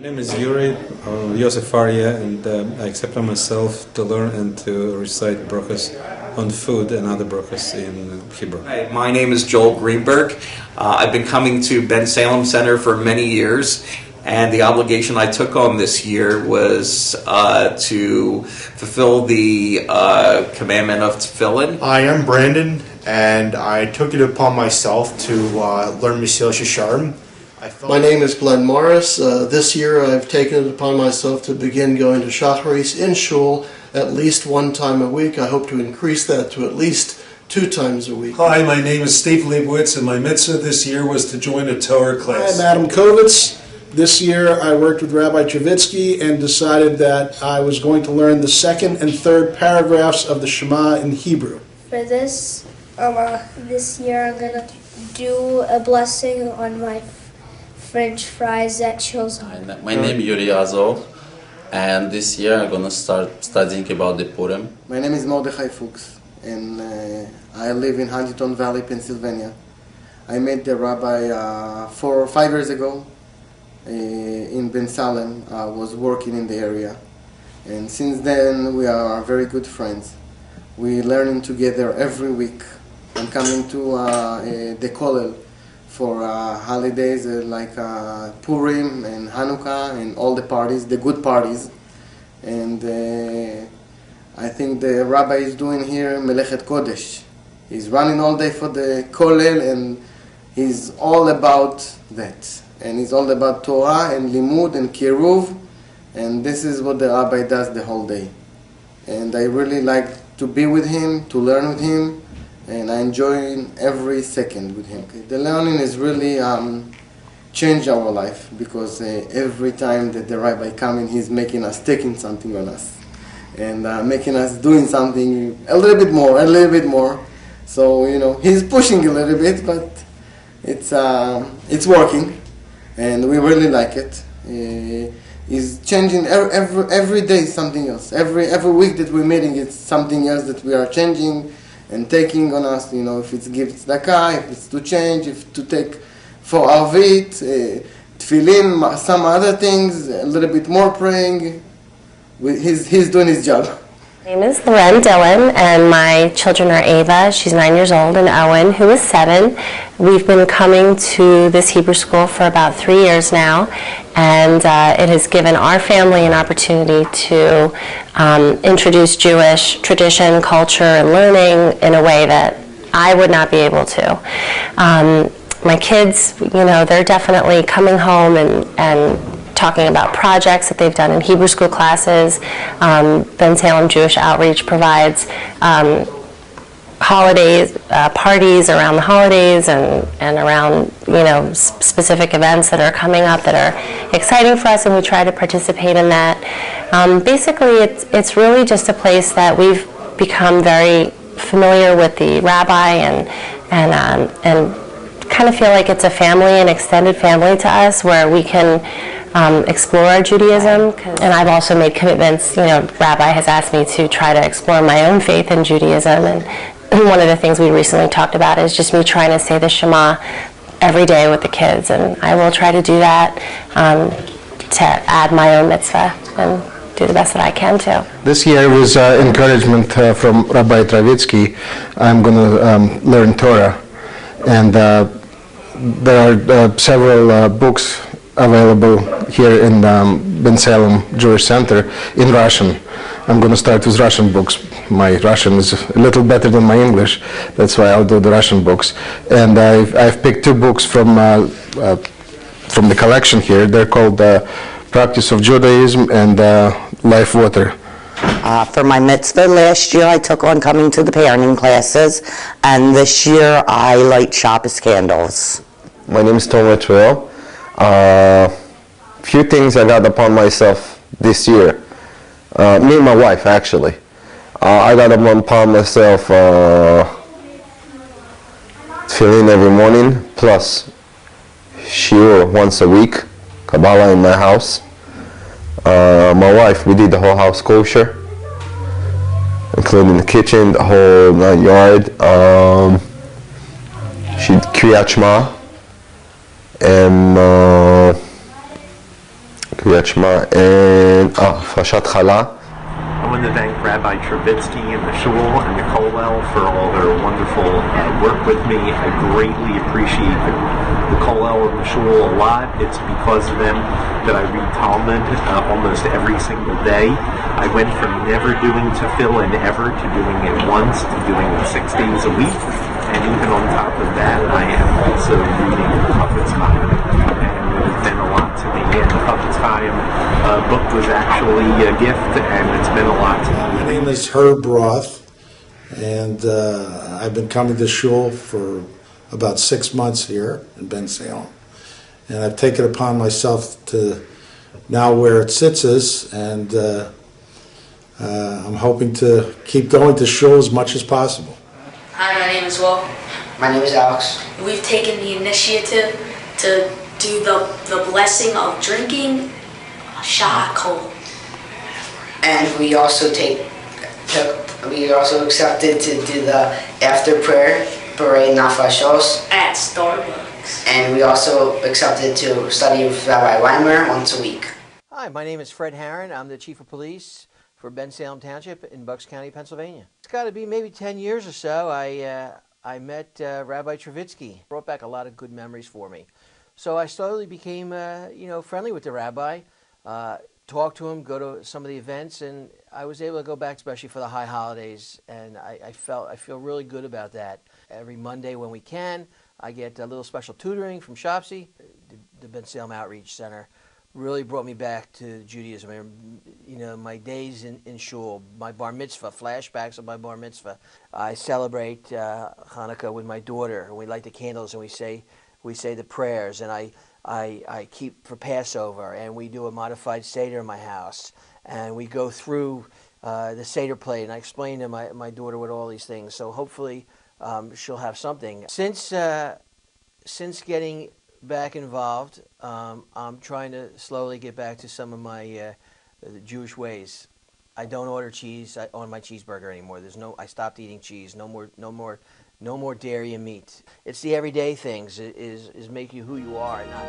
My name is Yuri Yosef Arya, and I accept on myself to learn and to recite brachas on food and other brachas in Hebrew. Hi, my name is Joel Greenberg. I've been coming to Bensalem Center for many years, and the obligation I took on this year was to fulfill the commandment of tefillin. I am Brandon, and I took it upon myself to learn Mesilas Yesharim. My name is Glenn Morris. This year I've taken it upon myself to begin going to Shacharis in shul at least one time a week. I hope to increase that to at least 2 times a week. Hi, my name is Steve Leibowitz, and my mitzvah this year was to join a Torah class. I'm Adam Kovitz. This year I worked with Rabbi Travitsky and decided that I was going to learn the second and third paragraphs of the Shema in Hebrew. For this year I'm going to do a blessing on my French fries at Chills. My name is Yuri Azov, and this year I'm going to start studying about the Purim. My name is Mordechai Fuchs, and I live in Huntington Valley, Pennsylvania. I met the rabbi 4 or 5 years ago in Bensalem. I was working in the area, and since then we are very good friends. We're learning together every week. I'm coming to the kollel for holidays like Purim and Hanukkah and all the parties, the good parties. And I think the rabbi is doing here Melechet Kodesh. He's running all day for the kollel, and he's all about that. And he's all about Torah and Limud and Kiruv. And this is what the rabbi does the whole day. And I really like to be with him, to learn with him. And I enjoy every second with him. The learning is really changed our life, because every time that the rabbi comes in, he's making us, taking something on us, and making us doing something a little bit more. So he's pushing a little bit, but it's working, and we really like it. He's changing every day something else. Every week that we're meeting, it's something else that we are changing and taking on us, if it's give tzedakah, if it's to change, if to take for arvit, tefillin, some other things, a little bit more praying. He's doing his job. My name is Loren Dillon, and my children are Ava, she's 9 years old, and Owen, who is 7. We've been coming to this Hebrew school for about 3 years now, and it has given our family an opportunity to introduce Jewish tradition, culture, and learning in a way that I would not be able to. My kids, they're definitely coming home and talking about projects that they've done in Hebrew school classes. Bensalem Jewish Outreach provides holidays, parties around the holidays and around specific events that are coming up that are exciting for us, and we try to participate in that. Basically, it's really just a place that we've become very familiar with the rabbi and kind of feel like it's a family, an extended family to us, where we can explore our Judaism. And I've also made commitments. Rabbi has asked me to try to explore my own faith in Judaism, and one of the things we recently talked about is just me trying to say the Shema every day with the kids, and I will try to do that to add my own mitzvah and do the best that I can too. This year was encouragement from Rabbi Travitsky. I'm going to learn Torah, and there are several books available here in Bensalem Jewish Center in Russian. I'm going to start with Russian books. My Russian is a little better than my English, that's why I'll do the Russian books. And I've picked 2 books from the collection here. They're called Practice of Judaism and Life Water. For my mitzvah last year, I took on coming to the parenting classes, and this year I light Shabbos candles. My name is Tom Trail. Few things I got upon myself this year. Me and my wife, actually. I got upon myself tefillin every morning, plus shiur once a week, Kabbalah in my house. My wife, we did the whole house kosher, including the kitchen, the whole 9 yard. She Kriyat Shema and קריאת שמע, הפרשת חלה. I want to thank Rabbi Travitsky and the Shul and the Kollel for all their wonderful work with me. I greatly appreciate the Kollel and the Shul a lot. It's because of them that I read Talmud almost every single day. I went from never doing tefillin ever to doing it once to doing it 6 days a week. And even on top of that, I am also reading the Chafetz Chaim. And it has been a lot to me. And the Chafetz Chaim book was actually a gift, and it's been a lot to me. My name is Herb Roth, and I've been coming to shul for about 6 months here in Bensalem. And I've taken it upon myself to now wear tzitzis, and I'm hoping to keep going to shul as much as possible. Hi, my name is Will. My name is Alex. We've taken the initiative to do the blessing of drinking shahakol. And we also accepted to do the after prayer, B'rei Nafashos. At Starbucks. And we also accepted to study with Rabbi Weimer once a week. Hi, my name is Fred Harron. I'm the Chief of Police for Bensalem Township in Bucks County, Pennsylvania. It's got to be maybe 10 years or so. I met Rabbi Travitsky. Brought back a lot of good memories for me. So I slowly became, friendly with the rabbi. Talk to him, go to some of the events, and I was able to go back, especially for the high holidays. And I feel really good about that. Every Monday when we can, I get a little special tutoring from Shopsy, the Bensalem Outreach Center. Really brought me back to Judaism. My days in shul, my bar mitzvah, flashbacks of my bar mitzvah. I celebrate Hanukkah with my daughter, and we light the candles, and we say the prayers, and I keep for Passover, and we do a modified Seder in my house, and we go through the Seder plate, and I explain to my daughter what all these things. So hopefully she'll have something. Since getting back involved, I'm trying to slowly get back to some of my Jewish ways. I don't order cheese on my cheeseburger anymore. I stopped eating cheese. No more dairy and meat. It's the everyday things is make you who you are. Not